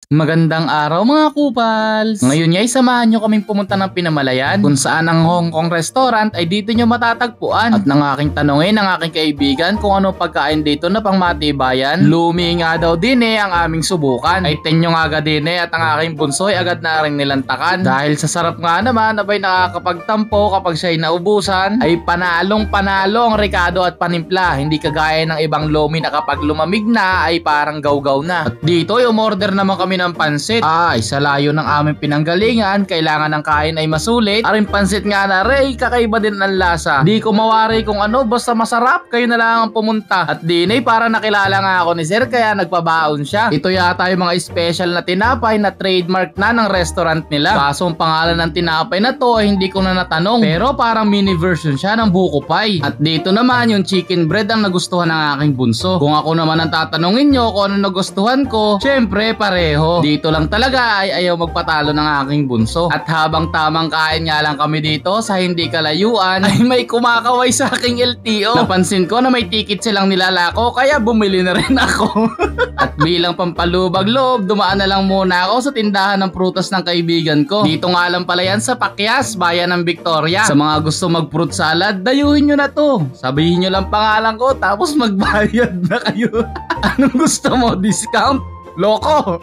Magandang araw mga kupals! Ngayon ay samahan nyo kaming pumunta ng Pinamalayan kung saan ang Hong Kong restaurant ay dito nyo matatagpuan. At nang aking tanongin ang aking kaibigan kung ano pagkain dito na pang matibayan, lumi nga daw din ang aming subukan. Ay tenyo nga agad din at ang aking bunsoy agad na rin nilantakan. Dahil sa sarap nga naman abay nakakapagtampo kapag siya'y naubusan, ay panalong panalo ang rekado at panimpla. Hindi kagaya ng ibang lumi na kapag lumamig na ay parang gawgaw na. At dito ay umorder naman kami ng pansit. Ay sa layo ng aming pinanggalingan, kailangan ng kain ay masulit. Aring pansit nga na Ray, kakaiba din ang lasa. Di ko mawari kung ano, basta masarap, kayo na lang ang pumunta. At din ay para nakilala nga ako ni Sir kaya nagpabaon siya. Ito yata yung mga special na tinapay na trademark na ng restaurant nila. Kaso ang pangalan ng tinapay na to ay hindi ko na natanong. Pero parang mini version siya ng buko pie. At dito naman yung chicken bread ang nagustuhan ng aking bunso. Kung ako naman ang tatanungin nyo kung ano nagustuhan ko, syempre pareho. Dito lang talaga ay ayaw magpatalo ng aking bunso. At habang tamang kain nga lang kami dito sa hindi kalayuan, ay may kumakaway sa aking LTO. Napansin ko na may ticket silang nilalako kaya bumili na rin ako. At bilang pampalubag loob, dumaan na lang muna ako sa tindahan ng prutas ng kaibigan ko. Dito nga lang pala yan sa Pakyas, bayan ng Victoria. Sa mga gusto mag fruit salad, dayuhin nyo na to. Sabihin nyo lang pangalan ko tapos magbayad na kayo. Anong gusto mo? Discount? Loko!